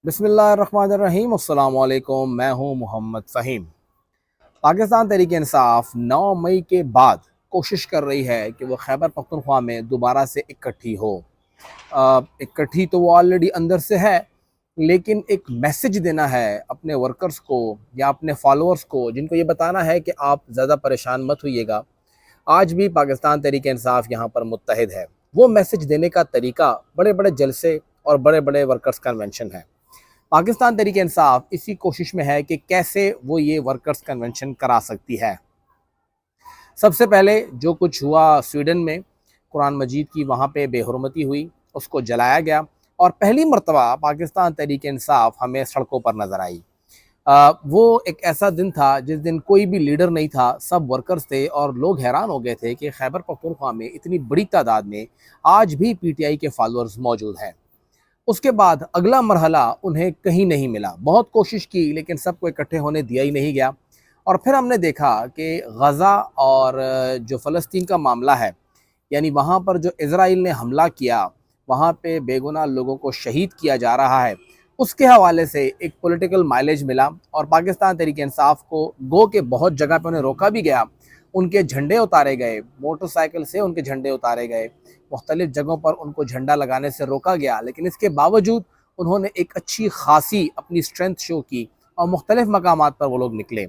बिस्मिल्लाहिर्रहमानिर्रहीम। अस्सलाम वालेकुम। मैं हूं मोहम्मद फ़हीम। पाकिस्तान तहरीक इंसाफ 9 मई के बाद कोशिश कर रही है कि वो खैबर पख्तूनख्वा में दोबारा से इकट्ठी हो। इकट्ठी तो वो ऑलरेडी अंदर से है, लेकिन एक मैसेज देना है अपने वर्कर्स को या अपने फॉलोअर्स को, जिनको ये बताना है कि आप ज़्यादा परेशान मत होइएगा। आज भी पाकिस्तान तहरीक इंसाफ यहाँ पर मुत्तहिद है। वो मैसेज देने का तरीका बड़े बड़े जलसे और बड़े बड़े वर्कर्स कन्वेंशन है। पाकिस्तान तहरीक इंसाफ इसी कोशिश में है कि कैसे वो ये वर्कर्स कन्वेंशन करा सकती है। सबसे पहले जो कुछ हुआ स्वीडन में, कुरान मजीद की वहाँ पे बेहुरमती हुई, उसको जलाया गया और पहली मर्तबा पाकिस्तान तहरीक इंसाफ हमें सड़कों पर नज़र आई। वो एक ऐसा दिन था जिस दिन कोई भी लीडर नहीं था, सब वर्कर्स थे और लोग हैरान हो गए थे कि खैबर पख्तूनख्वा में इतनी बड़ी तादाद में आज भी पीटीआई के फॉलोअर्स मौजूद हैं। उसके बाद अगला मरहला उन्हें कहीं नहीं मिला। बहुत कोशिश की लेकिन सबको इकट्ठे होने दिया ही नहीं गया। और फिर हमने देखा कि गज़ा और जो फ़लस्तीन का मामला है, यानी वहाँ पर जो इज़राइल ने हमला किया, वहाँ पे बेगुनाह लोगों को शहीद किया जा रहा है, उसके हवाले से एक पॉलिटिकल माइलेज मिला और पाकिस्तान तहरीक इंसाफ को गो के बहुत जगह पे उन्हें रोका भी गया। उनके झंडे उतारे गए, मोटरसाइकिल से उनके झंडे उतारे गए, मुख्तलिफ़ जगहों पर उनको झंडा लगाने से रोका गया, लेकिन इसके बावजूद उन्होंने एक अच्छी खासी अपनी स्ट्रेंथ शो की और मुख्तलिफ़ मकामात पर वो लोग निकले।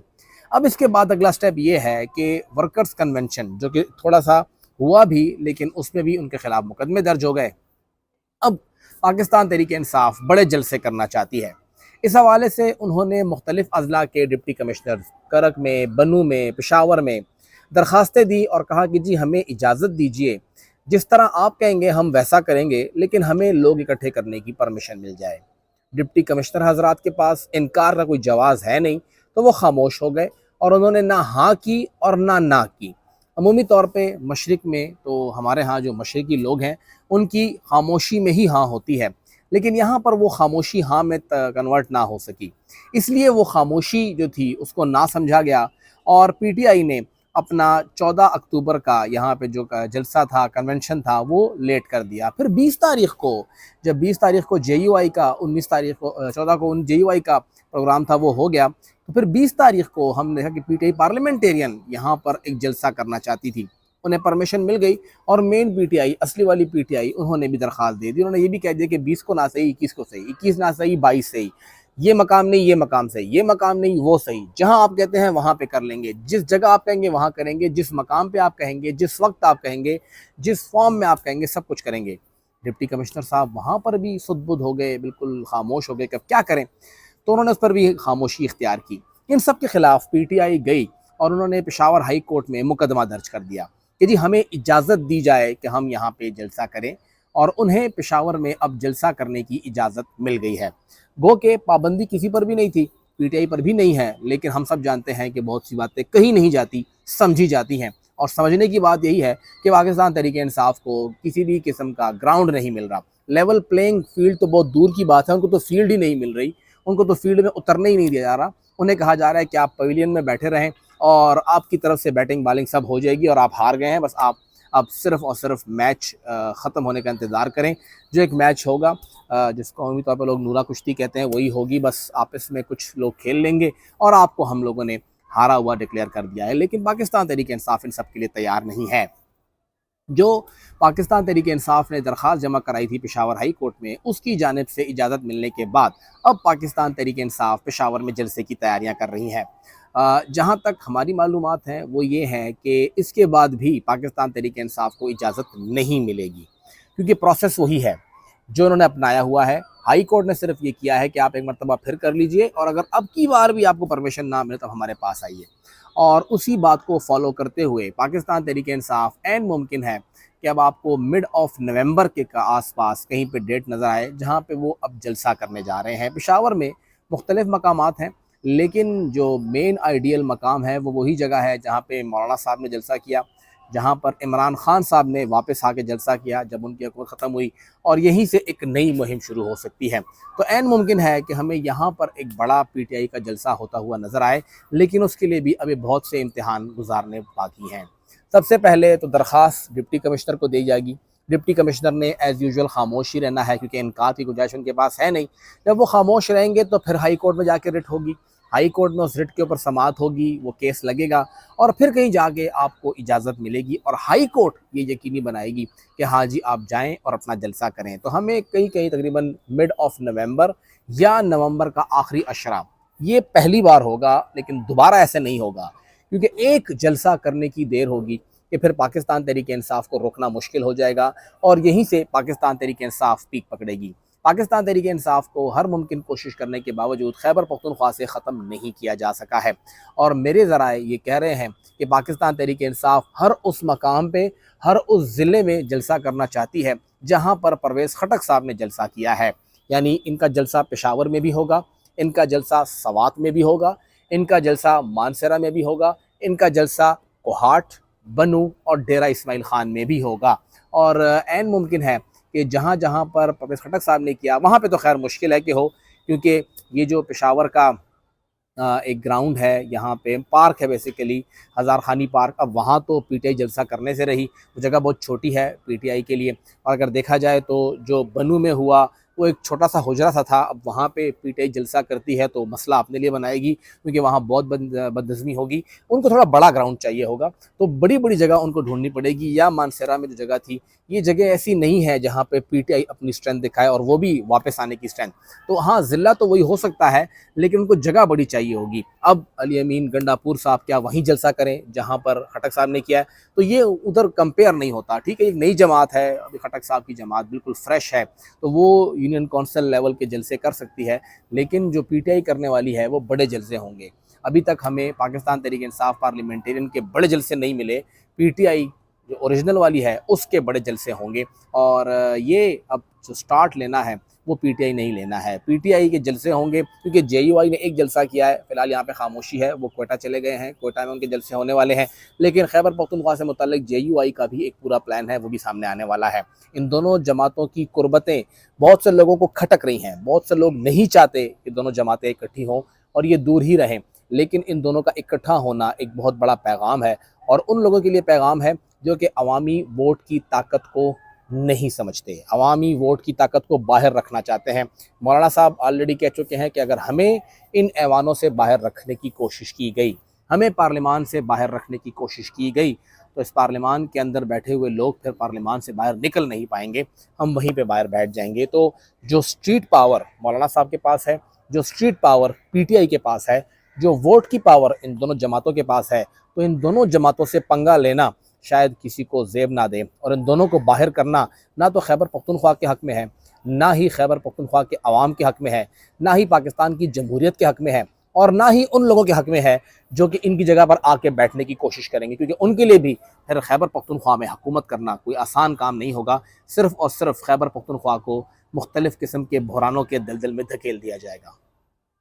अब इसके बाद अगला स्टेप ये है कि वर्कर्स कन्वेंशन, जो कि थोड़ा सा हुआ भी लेकिन उसमें भी उनके खिलाफ मुकदमे दर्ज हो गए। अब पाकिस्तान तहरीक इंसाफ बड़े जलसे करना चाहती है। इस हवाले से उन्होंने मुख्तलिफ़ अजला के डिप्टी कमिश्नर करक में, बनू में, पेशावर में दरख्वास्तें दी और कहा कि जी हमें इजाज़त दीजिए, जिस तरह आप कहेंगे हम वैसा करेंगे, लेकिन हमें लोग इकट्ठे करने की परमिशन मिल जाए। डिप्टी कमिश्नर हजरात के पास इनकार का कोई जवाज़ है नहीं, तो वो खामोश हो गए और उन्होंने ना हाँ की और ना की। अमूमी तौर पे मशरिक़ में तो हमारे यहाँ जो मशरिक़ी लोग हैं, उनकी खामोशी में ही हाँ होती है, लेकिन यहाँ पर वो खामोशी हाँ में कन्वर्ट ना हो सकी। इसलिए वो खामोशी जो थी उसको ना समझा गया और पीटीआई ने अपना 14 अक्टूबर का यहाँ पे जो जलसा था, कन्वेंशन था, वो लेट कर दिया। फिर 20 तारीख को, जब 20 तारीख को जेयूआई का, 19 तारीख को 14 को जेयूआई का प्रोग्राम था, वो हो गया, तो फिर 20 तारीख को हमने देखा कि पीटीआई पार्लियामेंटेरियन यहाँ पर एक जलसा करना चाहती थी। उन्हें परमिशन मिल गई और मेन पीटीआई, असली वाली पीटीआई, उन्होंने भी दरख्वास्त दे दी। उन्होंने ये भी कह दिया कि 20 को ना सही 21 को सही, 21 ना सही 22 सही, ये मकाम नहीं ये मकाम सही, ये मकाम नहीं वो सही, जहां आप कहते हैं वहां पे कर लेंगे, जिस जगह आप कहेंगे वहां करेंगे, जिस मकाम पे आप कहेंगे, जिस वक्त आप कहेंगे, जिस फॉर्म में आप कहेंगे, सब कुछ करेंगे। डिप्टी कमिश्नर साहब वहां पर भी सुदबुद हो गए, बिल्कुल खामोश हो गए कि अब क्या करें, तो उन्होंने उस पर भी खामोशी इख्तियार की। इन सब के खिलाफ पीटीआई गई और उन्होंने पेशावर हाई कोर्ट में मुकदमा दर्ज कर दिया कि जी हमें इजाज़त दी जाए कि हम यहाँ पे जलसा करें, और उन्हें पेशावर में अब जलसा करने की इजाज़त मिल गई है। गो के पाबंदी किसी पर भी नहीं थी, पीटीआई पर भी नहीं है, लेकिन हम सब जानते हैं कि बहुत सी बातें कही नहीं जाती, समझी जाती हैं। और समझने की बात यही है कि पाकिस्तान तहरीक इंसाफ को किसी भी किस्म का ग्राउंड नहीं मिल रहा। लेवल प्लेइंग फील्ड तो बहुत दूर की बात है, उनको तो फील्ड ही नहीं मिल रही, उनको तो फील्ड में उतरने ही नहीं दिया जा रहा। उन्हें कहा जा रहा है कि आप पवेलियन में बैठे रहें और आपकी तरफ से बैटिंग बॉलिंग सब हो जाएगी और आप हार गए हैं, बस आप अब सिर्फ और सिर्फ मैच ख़त्म होने का इंतज़ार करें। जो एक मैच होगा, जिसको अमूमी तौर पर लोग नूरा कुश्ती कहते हैं, वही होगी। बस आपस में कुछ लोग खेल लेंगे और आपको हम लोगों ने हारा हुआ डिक्लेयर कर दिया है। लेकिन पाकिस्तान तहरीक इंसाफ इन सब के लिए तैयार नहीं है। जो पाकिस्तान तहरीक इंसाफ ने दरख्वास्त जमा कराई थी पेशावर हाई कोर्ट में, उसकी जानिब से इजाज़त मिलने के बाद अब पाकिस्तान तहरीक इंसाफ पेशावर में जलसे की तैयारियां कर रही हैं। जहाँ तक हमारी मालूमात हैं वो ये हैं कि इसके बाद भी पाकिस्तान तहरीक इंसाफ को इजाज़त नहीं मिलेगी, क्योंकि प्रोसेस वही है जो उन्होंने अपनाया हुआ है। हाई कोर्ट ने सिर्फ ये किया है कि आप एक मरतबा फिर कर लीजिए और अगर अब की बार भी आपको परमिशन ना मिले तो हमारे पास आइए। और उसी बात को फॉलो करते हुए पाकिस्तान तहरीक इंसाफ एन मुमकिन है कि अब आपको मिड ऑफ नवंबर के आसपास कहीं पे डेट नज़र आए जहाँ पे वो अब जलसा करने जा रहे हैं। पेशावर में मुख्तलिफ मकामात हैं, लेकिन जो मेन आइडियल मकाम है वो वही जगह है जहाँ पे मौलाना साहब ने जलसा किया, जहाँ पर इमरान खान साहब ने वापस आके जलसा किया जब उनकी हुकूमत ख़त्म हुई, और यहीं से एक नई मुहिम शुरू हो सकती है। तो ऐन मुमकिन है कि हमें यहाँ पर एक बड़ा पीटीआई का जलसा होता हुआ नज़र आए, लेकिन उसके लिए भी अभी बहुत से इम्तिहान गुजारने बाकी हैं। सबसे पहले तो दरख्वास्त डिप्टी कमिश्नर को दी जाएगी, ڈپٹی کمشنر نے ایز یوزول خاموش ہی رہنا ہے، کیونکہ انکار کی گنجائش ان کے پاس ہے نہیں۔ جب وہ خاموش رہیں گے تو پھر ہائی کورٹ میں جا کے رٹ ہوگی، ہائی کورٹ میں اس رٹ کے اوپر سماعت ہوگی، وہ کیس لگے گا، اور پھر کہیں جا کے آپ کو اجازت ملے گی، اور ہائی کورٹ یہ یقینی بنائے گی کہ ہاں جی آپ جائیں اور اپنا جلسہ کریں۔ تو ہمیں کہیں تقریباً مڈ آف نومبر یا نومبر کا آخری اشرہ، یہ پہلی بار ہوگا، لیکن دوبارہ ایسے نہیں ہوگا، کیونکہ ایک جلسہ کرنے کی دیر ہوگی کہ پھر پاکستان تحریک انصاف کو روکنا مشکل ہو جائے گا، اور یہیں سے پاکستان تحریک انصاف پیک پکڑے گی۔ پاکستان تحریک انصاف کو ہر ممکن کوشش کرنے کے باوجود خیبر پختونخوا سے ختم نہیں کیا جا سکا ہے، اور میرے ذرائع یہ کہہ رہے ہیں کہ پاکستان تحریک انصاف ہر اس مقام پہ، ہر اس ضلع میں جلسہ کرنا چاہتی ہے جہاں پر پرویز خٹک صاحب نے جلسہ کیا ہے، یعنی ان کا جلسہ پشاور میں بھی ہوگا، ان کا جلسہ سوات میں بھی ہوگا، ان کا جلسہ مانسہرہ میں بھی ہوگا، ان کا جلسہ کوہاٹ، بنو اور ڈیرہ اسماعیل خان میں بھی ہوگا، اور عین ممکن ہے کہ جہاں جہاں پر پرویز خٹک صاحب نے کیا وہاں پہ تو خیر مشکل ہے کہ ہو، کیونکہ یہ جو پشاور کا ایک گراؤنڈ ہے، یہاں پہ پارک ہے بیسیکلی ہزار خانی پارک، اب وہاں تو پی ٹی آئی جلسہ کرنے سے رہی، وہ جگہ بہت چھوٹی ہے پی ٹی آئی کے لیے، اور اگر دیکھا جائے تو جو بنو میں ہوا وہ ایک چھوٹا سا حجرہ سا تھا، اب وہاں پہ پی ٹی آئی جلسہ کرتی ہے تو مسئلہ اپنے لیے بنائے گی، کیونکہ وہاں بہت بدنظمی ہوگی، ان کو تھوڑا بڑا گراؤنڈ چاہیے ہوگا، تو بڑی بڑی جگہ ان کو ڈھونڈنی پڑے گی، یا مانسہرہ میں جو جگہ تھی یہ جگہ ایسی نہیں ہے جہاں پہ پی ٹی آئی اپنی اسٹرینتھ دکھائے، اور وہ بھی واپس آنے کی اسٹرینتھ، تو ہاں ضلع تو وہی ہو سکتا ہے لیکن ان کو جگہ بڑی چاہیے ہوگی۔ اب علی امین گنڈا پور صاحب کیا وہیں جلسہ کریں جہاں پر خٹک صاحب نے کیا ہے؟ تو یہ ادھر کمپیئر نہیں ہوتا، ٹھیک ہے، ایک نئی جماعت ہے، ابھی خٹک صاحب کی جماعت بالکل فریش ہے، تو وہ یونین کونسل لیول کے جلسے کر سکتی ہے، لیکن جو پی ٹی آئی کرنے والی ہے وہ بڑے جلسے ہوں گے۔ ابھی تک ہمیں پاکستان تحریک انصاف پارلیمنٹیرین کے بڑے جلسے نہیں ملے، پی ٹی آئی جو اوریجنل والی ہے اس کے بڑے جلسے ہوں گے، اور یہ اب جو سٹارٹ لینا ہے وہ پی ٹی آئی نہیں لینا ہے، پی ٹی آئی کے جلسے ہوں گے، کیونکہ جے یو آئی نے ایک جلسہ کیا ہے، فی الحال یہاں پہ خاموشی ہے، وہ کوئٹہ چلے گئے ہیں، کوئٹہ میں ان کے جلسے ہونے والے ہیں، لیکن خیبر پختونخوا سے متعلق جے یو آئی کا بھی ایک پورا پلان ہے، وہ بھی سامنے آنے والا ہے۔ ان دونوں جماعتوں کی قربتیں بہت سے لوگوں کو کھٹک رہی ہیں، بہت سے لوگ نہیں چاہتے کہ دونوں جماعتیں اکٹھی ہوں اور یہ دور ہی رہیں، لیکن ان دونوں کا اکٹھا ہونا ایک بہت بڑا پیغام ہے، اور ان لوگوں کے لیے پیغام ہے جو کہ عوامی ووٹ کی طاقت کو نہیں سمجھتے، عوامی ووٹ کی طاقت کو باہر رکھنا چاہتے ہیں۔ مولانا صاحب آلریڈی کہہ چکے ہیں کہ اگر ہمیں ان ایوانوں سے باہر رکھنے کی کوشش کی گئی، ہمیں پارلیمان سے باہر رکھنے کی کوشش کی گئی، تو اس پارلیمان کے اندر بیٹھے ہوئے لوگ پھر پارلیمان سے باہر نکل نہیں پائیں گے، ہم وہیں پہ باہر بیٹھ جائیں گے۔ تو جو سٹریٹ پاور مولانا صاحب کے پاس ہے، جو سٹریٹ پاور پی ٹی آئی کے پاس ہے، جو ووٹ کی پاور ان دونوں جماعتوں کے پاس ہے، تو ان دونوں جماعتوں سے پنگا لینا شاید کسی کو زیب نہ دے، اور ان دونوں کو باہر کرنا نہ تو خیبر پختونخوا کے حق میں ہے، نہ ہی خیبر پختونخوا کے عوام کے حق میں ہے، نہ ہی پاکستان کی جمہوریت کے حق میں ہے، اور نہ ہی ان لوگوں کے حق میں ہے جو کہ ان کی جگہ پر آ کے بیٹھنے کی کوشش کریں گے، کیونکہ ان کے لیے بھی پھر خیبر پختونخوا میں حکومت کرنا کوئی آسان کام نہیں ہوگا، صرف اور صرف خیبر پختونخوا کو مختلف قسم کے بحرانوں کے دلدل میں دھکیل دیا جائے گا۔